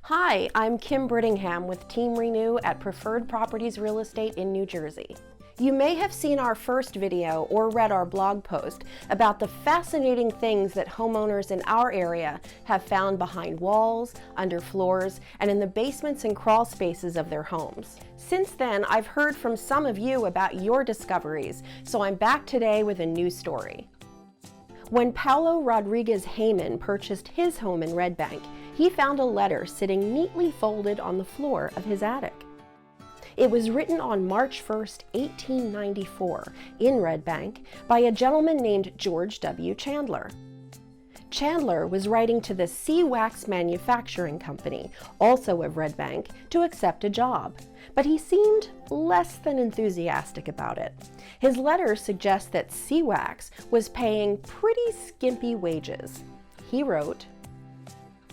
Hi, I'm Kim Brittingham with Team Renew at Preferred Properties Real Estate in New Jersey. You may have seen our first video or read our blog post about the fascinating things that homeowners in our area have found behind walls, under floors, and in the basements and crawl spaces of their homes. Since then, I've heard from some of you about your discoveries, so I'm back today with a new story. When Paulo Rodriguez Heyman purchased his home in Red Bank, he found a letter sitting neatly folded on the floor of his attic. It was written on March 1st, 1894, in Red Bank, by a gentleman named George W. Chandler. Chandler was writing to the Sea Wax Manufacturing Company, also of Red Bank, to accept a job, but he seemed less than enthusiastic about it. His letter suggests that Sea Wax was paying pretty skimpy wages. He wrote,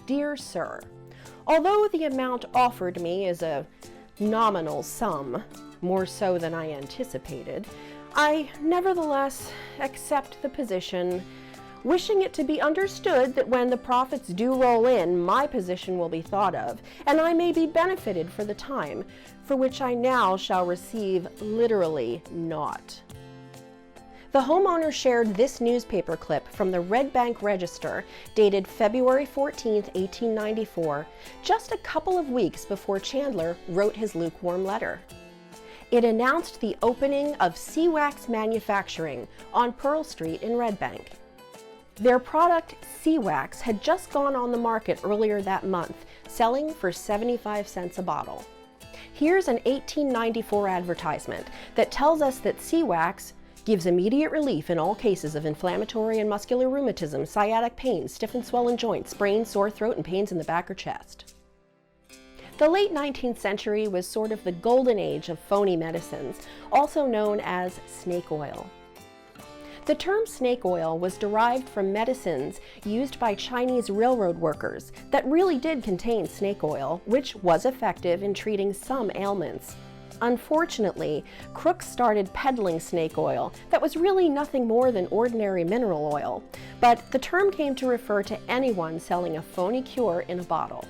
"Dear Sir, although the amount offered me is a nominal sum, more so than I anticipated, I nevertheless accept the position, wishing it to be understood that when the profits do roll in, my position will be thought of, and I may be benefited for the time, for which I now shall receive literally naught." The homeowner shared this newspaper clip from the Red Bank Register, dated February 14, 1894, just a couple of weeks before Chandler wrote his lukewarm letter. It announced the opening of Sea Wax Manufacturing on Pearl Street in Red Bank. Their product, Sea Wax, had just gone on the market earlier that month, selling for 75 cents a bottle. Here's an 1894 advertisement that tells us that Sea Wax gives immediate relief in all cases of inflammatory and muscular rheumatism, sciatic pain, stiff and swollen joints, sprains, sore throat, and pains in the back or chest. The late 19th century was sort of the golden age of phony medicines, also known as snake oil. The term snake oil was derived from medicines used by Chinese railroad workers that really did contain snake oil, which was effective in treating some ailments. Unfortunately, crooks started peddling snake oil that was really nothing more than ordinary mineral oil, but the term came to refer to anyone selling a phony cure in a bottle.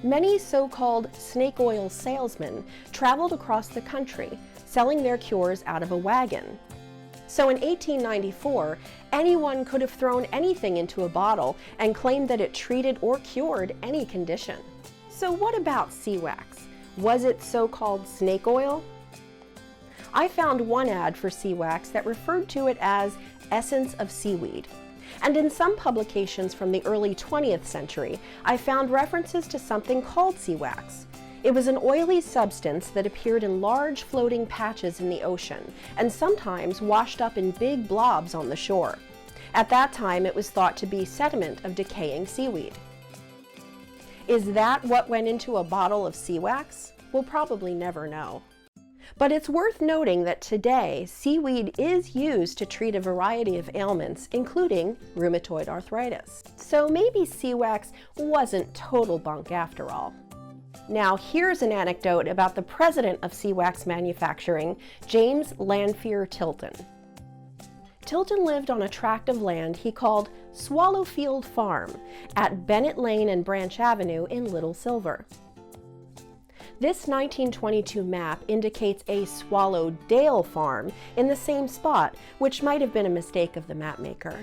Many so-called snake oil salesmen traveled across the country, selling their cures out of a wagon. So in 1894, anyone could have thrown anything into a bottle and claimed that it treated or cured any condition. So what about Sea Wax? Was it so-called snake oil? I found one ad for Sea Wax that referred to it as essence of seaweed. And in some publications from the early 20th century, I found references to something called Sea Wax. It was an oily substance that appeared in large floating patches in the ocean, and sometimes washed up in big blobs on the shore. At that time, it was thought to be sediment of decaying seaweed. Is that what went into a bottle of Sea Wax? We'll probably never know. But it's worth noting that today, seaweed is used to treat a variety of ailments, including rheumatoid arthritis. So maybe Sea Wax wasn't total bunk after all. Now here's an anecdote about the president of Sea Wax Manufacturing, James Lanphier Tilton. Tilton lived on a tract of land he called Swallowfield Farm at Bennett Lane and Branch Avenue in Little Silver. This 1922 map indicates a Swallowdale Farm in the same spot, which might have been a mistake of the mapmaker.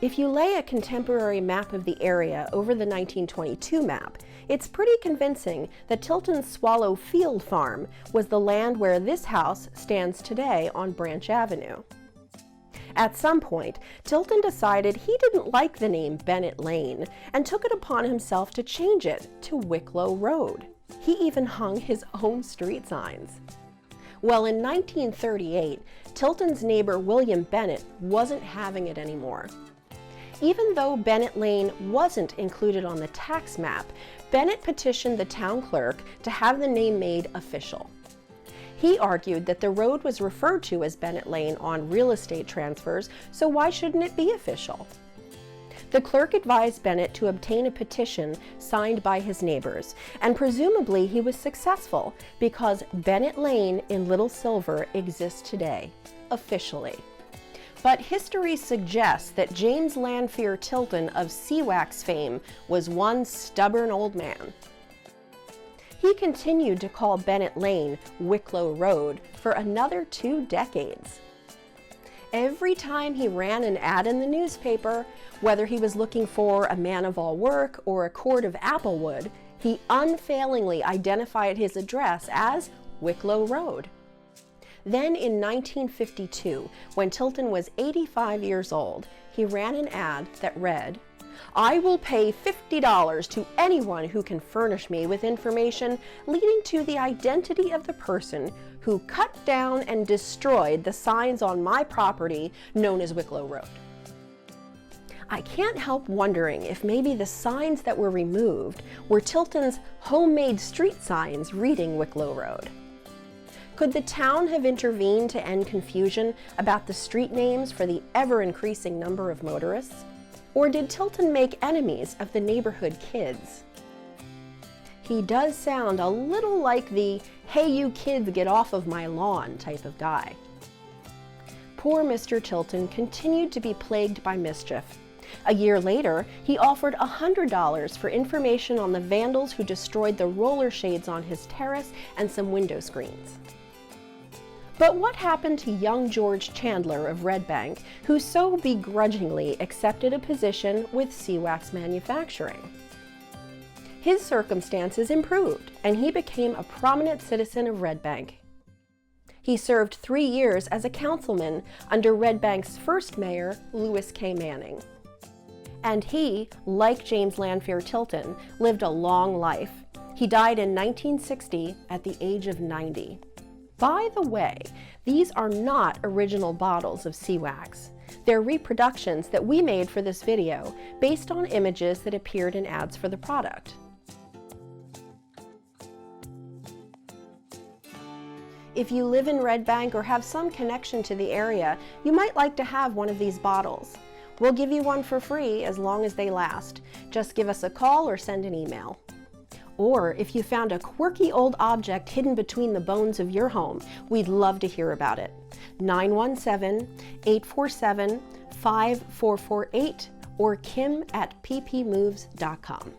If you lay a contemporary map of the area over the 1922 map, it's pretty convincing that Tilton's Swallowfield Farm was the land where this house stands today on Branch Avenue. At some point, Tilton decided he didn't like the name Bennett Lane and took it upon himself to change it to Wicklow Road. He even hung his own street signs. Well, in 1938, Tilton's neighbor William Bennett wasn't having it anymore. Even though Bennett Lane wasn't included on the tax map, Bennett petitioned the town clerk to have the name made official. He argued that the road was referred to as Bennett Lane on real estate transfers, so why shouldn't it be official? The clerk advised Bennett to obtain a petition signed by his neighbors, and presumably he was successful because Bennett Lane in Little Silver exists today, officially. But history suggests that James Lanphier Tilton of Seawax fame was one stubborn old man. He continued to call Bennett Lane Wicklow Road for another 2 decades. Every time he ran an ad in the newspaper, whether he was looking for a man of all work or a quart of applewood, he unfailingly identified his address as Wicklow Road. Then in 1952, when Tilton was 85 years old, he ran an ad that read, "I will pay $50 to anyone who can furnish me with information leading to the identity of the person who cut down and destroyed the signs on my property known as Wicklow Road." I can't help wondering if maybe the signs that were removed were Tilton's homemade street signs reading Wicklow Road. Could the town have intervened to end confusion about the street names for the ever-increasing number of motorists? Or did Tilton make enemies of the neighborhood kids? He does sound a little like the "hey you kids get off of my lawn" type of guy. Poor Mr. Tilton continued to be plagued by mischief. A year later, he offered $100 for information on the vandals who destroyed the roller shades on his terrace and some window screens. But what happened to young George Chandler of Red Bank, who so begrudgingly accepted a position with Seawax Manufacturing? His circumstances improved, and he became a prominent citizen of Red Bank. He served 3 years as a councilman under Red Bank's first mayor, Lewis K. Manning. And he, like James Lanphier Tilton, lived a long life. He died in 1960 at the age of 90. By the way, these are not original bottles of Seawax. They're reproductions that we made for this video based on images that appeared in ads for the product. If you live in Red Bank or have some connection to the area, you might like to have one of these bottles. We'll give you one for free as long as they last. Just give us a call or send an email. Or if you found a quirky old object hidden between the bones of your home, we'd love to hear about it. 917-847-5448 or kim@ppmoves.com.